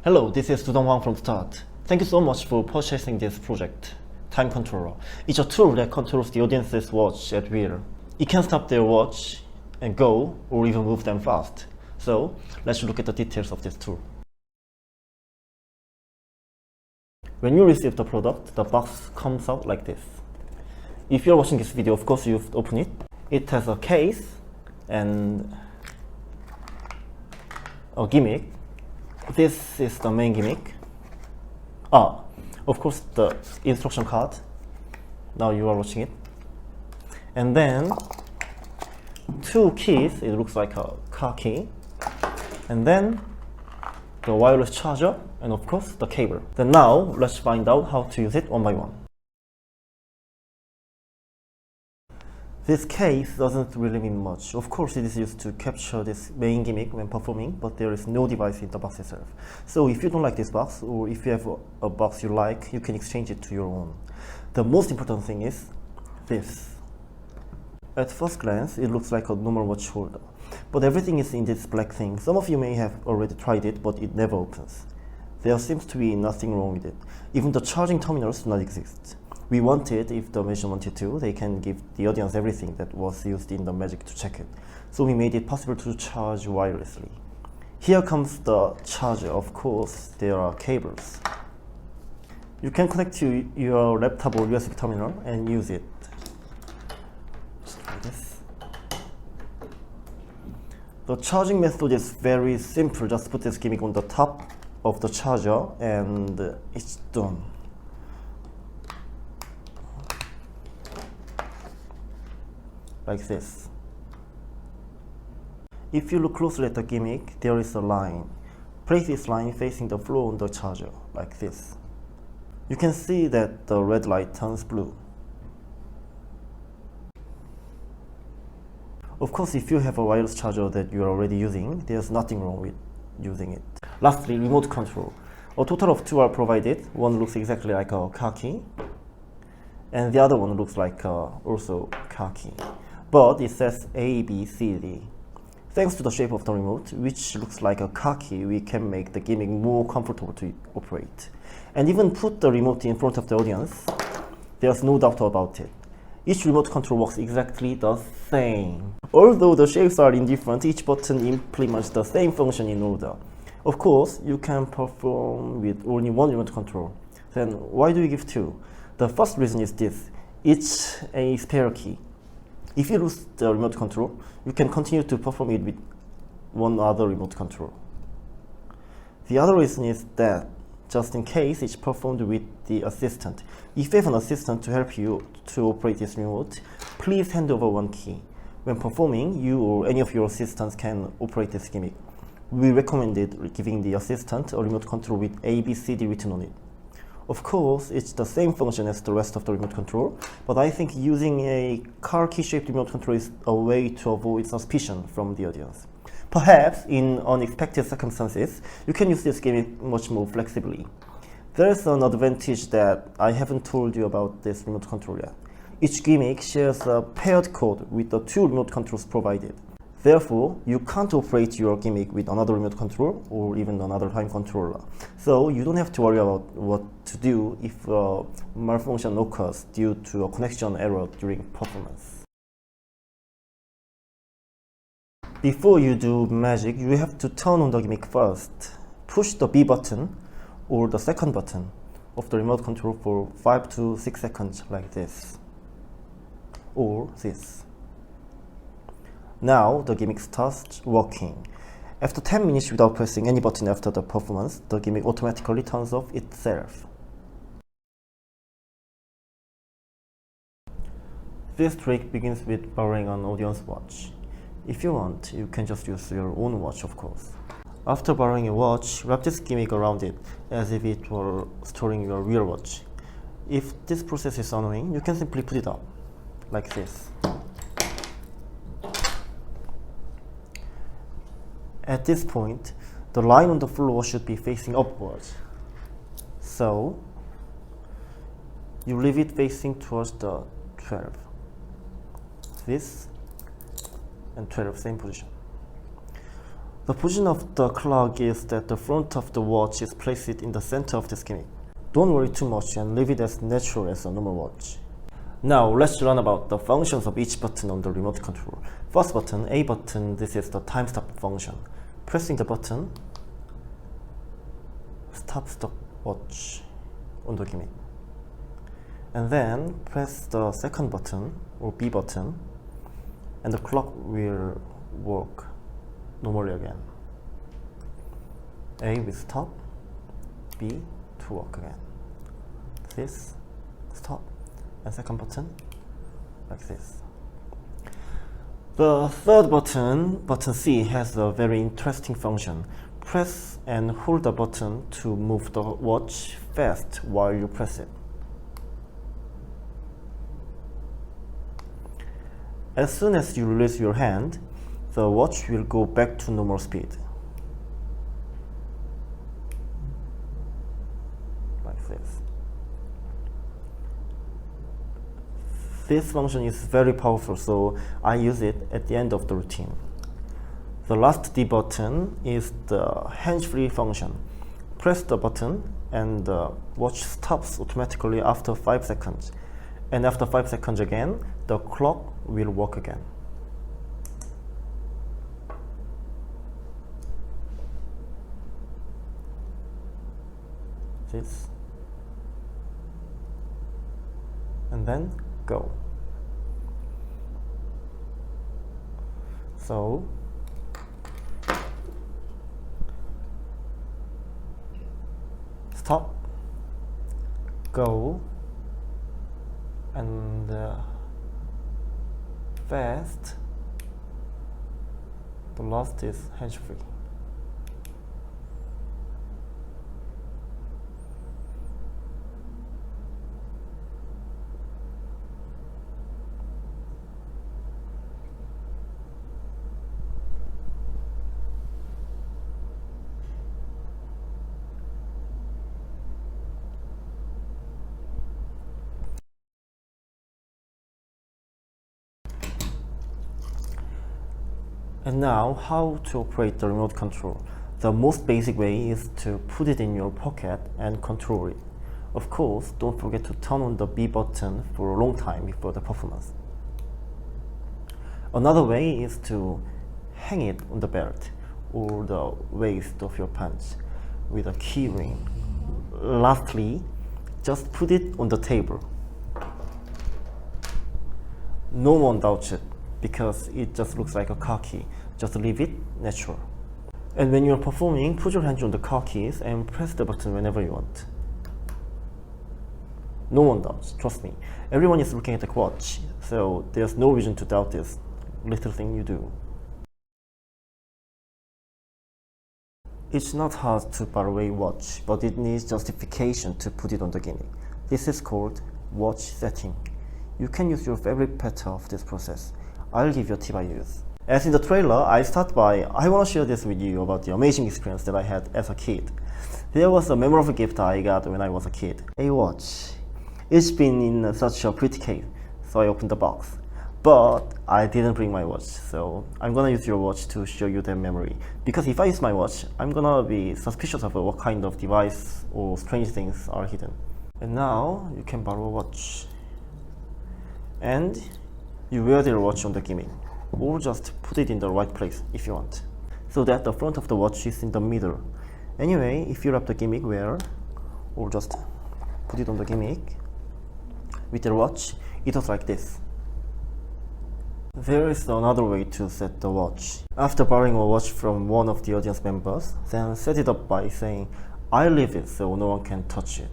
Hello, this is Dudong Hwang from Start. Thank you so much for purchasing this project, Time Controller. It's a tool that controls the audience's watch at will. It can stop their watch and go, or even move them fast. So, let's look at the details of this tool. When you receive the product, the box comes out like this. If you're watching this video, of course you've opened it. It has a case and a gimmick. This is the main gimmick. Of course the instruction card. Now you are watching it. And then two keys, it looks like a car key. And then the wireless charger and of course the cable. Then now let's find out how to use it one by one. This case doesn't really mean much. Of course it is used to capture this main gimmick when performing, but there is no device in the box itself. So if you don't like this box, or if you have a box you like, you can exchange it to your own. The most important thing is this. At first glance, it looks like a normal watch holder, but everything is in this black thing. Some of you may have already tried it, but it never opens. There seems to be nothing wrong with it. Even the charging terminals do not exist. We wanted, if the magician wanted to, they can give the audience everything that was used in the magic to check it. So we made it possible to charge wirelessly. Here comes the charger. Of course, there are cables. You can connect to your laptop or USB terminal and use it. Just like this. The charging method is very simple. Just put this gimmick on the top of the charger and it's done. Like this. If you look closely at the gimmick, there is a line. Place this line facing the floor on the charger, like this. You can see that the red light turns blue. Of course, if you have a wireless charger that you are already using, there's nothing wrong with using it. Lastly, remote control. A total of two are provided. One looks exactly like a car key, and the other one looks like also car key. But it says A, B, C, D. Thanks to the shape of the remote, which looks like a car key, we can make the gimmick more comfortable to operate. And even put the remote in front of the audience, there's no doubt about it. Each remote control works exactly the same. Although the shapes are indifferent, each button implements the same function in order. Of course, you can perform with only one remote control. Then why do you give two? The first reason is this. It's a spare key. If you lose the remote control, you can continue to perform it with one other remote control. The other reason is that, just in case, it's performed with the assistant. If you have an assistant to help you to operate this remote, please hand over one key. When performing, you or any of your assistants can operate this gimmick. We recommended giving the assistant a remote control with ABCD written on it. Of course, it's the same function as the rest of the remote control, but I think using a car key-shaped remote control is a way to avoid suspicion from the audience. Perhaps, in unexpected circumstances, you can use this gimmick much more flexibly. There's an advantage that I haven't told you about this remote control yet. Each gimmick shares a paired code with the two remote controls provided. Therefore, you can't operate your gimmick with another remote control or even another time controller. So you don't have to worry about what to do if a malfunction occurs due to a connection error during performance. Before you do magic, you have to turn on the gimmick first. Push the B button or the second button of the remote control for 5 to 6 seconds like this. Or this. Now the gimmick starts working. After 10 minutes without pressing any button after the performance, the gimmick automatically turns off itself. This trick begins with borrowing an audience watch. If you want, you can just use your own watch, of course. After borrowing a watch, wrap this gimmick around it as if it were storing your real watch. If this process is annoying, you can simply put it up, like this. At this point, the line on the floor should be facing upwards. So, you leave it facing towards the 12. This and 12, same position. The position of the clock is that the front of the watch is placed in the center of this gimmick. Don't worry too much and leave it as natural as a normal watch. Now let's learn about the functions of each button on the remote control. First button, A button, this is the time stop function. Pressing the button stops the watch on the gimmick. And then press the second button or B button and the clock will work normally again. A will stop, B to work again. This, stop, and second button, like this. The third button, button C, has a very interesting function. Press and hold the button to move the watch fast while you press it. As soon as you release your hand, the watch will go back to normal speed. Like this. This function is very powerful, so I use it at the end of the routine. The last D button is the hands-free function. Press the button and the watch stops automatically after 5 seconds. And after 5 seconds again, the clock will work again. This. And then go. So stop, go, and fast. The last is hands-free. And now, how to operate the remote control. The most basic way is to put it in your pocket and control it. Of course, don't forget to turn on the B button for a long time before the performance. Another way is to hang it on the belt or the waist of your pants with a key ring. Lastly, just put it on the table. No one doubts it, because it just looks like a car key. Just leave it natural. And when you're performing, put your hands on the car keys and press the button whenever you want. No one doubts, trust me. Everyone is looking at the watch, so there's no reason to doubt this little thing you do. It's not hard to borrow a watch, but it needs justification to put it on the gimmick. This is called watch setting. You can use your favorite pattern of this process. I'll give you a tip I use. As in the trailer, I start by, I want to share this with you about the amazing experience that I had as a kid. There was a memorable gift I got when I was a kid. A watch. It's been in such a pretty case, so I opened the box. But I didn't bring my watch, so I'm gonna use your watch to show you the memory. Because if I use my watch, I'm gonna be suspicious of what kind of device or strange things are hidden. And now, you can borrow a watch. And you wear the watch on the gimmick, or just put it in the right place if you want, so that the front of the watch is in the middle. Anyway, if you wrap the gimmick wear, or just put it on the gimmick with the watch, it looks like this. There is another way to set the watch. After borrowing a watch from one of the audience members, then set it up by saying, I leave it so no one can touch it.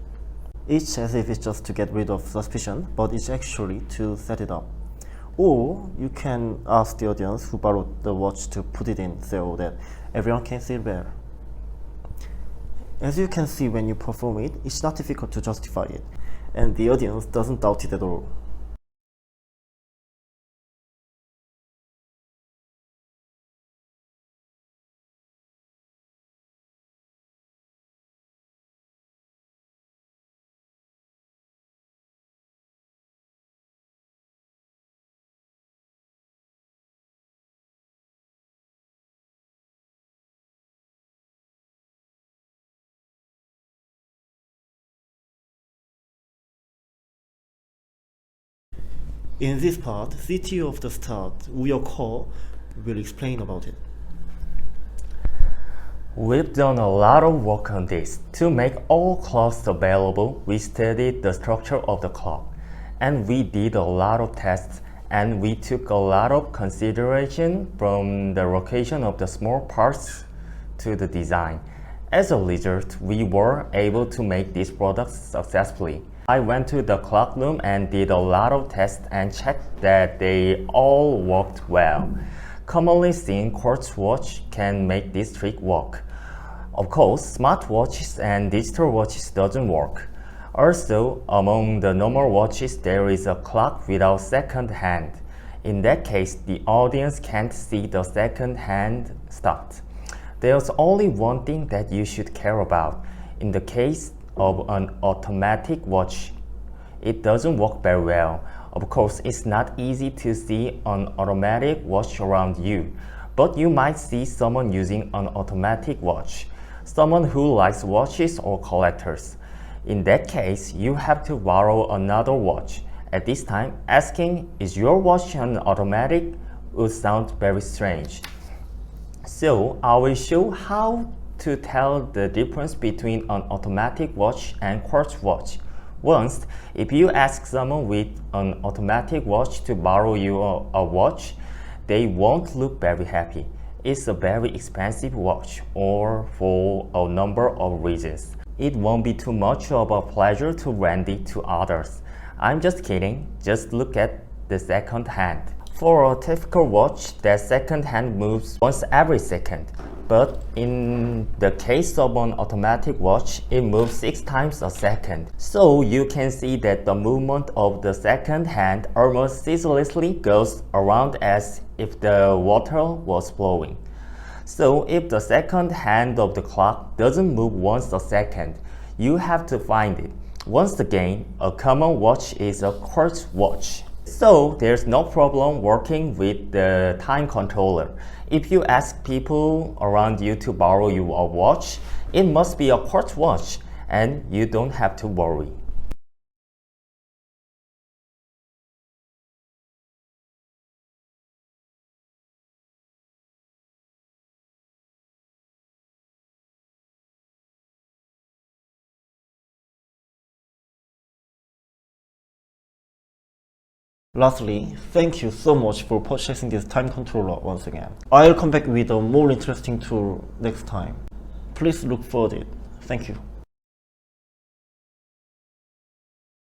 It's as if it's just to get rid of suspicion, but it's actually to set it up. Or you can ask the audience who borrowed the watch to put it in so that everyone can see it better. As you can see when you perform it, it's not difficult to justify it, and the audience doesn't doubt it at all. In this part, CTO of the start, Woo Ko will explain about it. We've done a lot of work on this. To make all clocks available, we studied the structure of the clock, and we did a lot of tests, and we took a lot of consideration from the location of the small parts to the design. As a result, we were able to make these products successfully. I went to the clock room and did a lot of tests and checked that they all worked well. Commonly seen quartz watch can make this trick work. Of course, smartwatches and digital watches doesn't work. Also, among the normal watches, there is a clock without second hand. In that case, the audience can't see the second hand start. There's only one thing that you should care about. In the case of an automatic watch, it doesn't work very well. Of course, it's not easy to see an automatic watch around you, but you might see someone using an automatic watch, someone who likes watches or collectors. In that case, you have to borrow another watch. At this time, asking, "Is your watch an automatic?" would sound very strange. So, I will show how to tell the difference between an automatic watch and quartz watch. Once, if you ask someone with an automatic watch to borrow you a watch, they won't look very happy. It's a very expensive watch, or for a number of reasons. It won't be too much of a pleasure to rent it to others. I'm just kidding, just look at the second hand. For a typical watch, that second hand moves once every second. But in the case of an automatic watch, it moves 6 times a second. So you can see that the movement of the second hand almost ceaselessly goes around as if the water was flowing. So if the second hand of the clock doesn't move once a second, you have to find it. Once again, a common watch is a quartz watch. So there's no problem working with the time controller. If you ask people around you to borrow you a watch, it must be a quartz watch, and you don't have to worry. Lastly, thank you so much for purchasing this time controller once again. I'll come back with a more interesting tool next time. Please look for it. Thank you.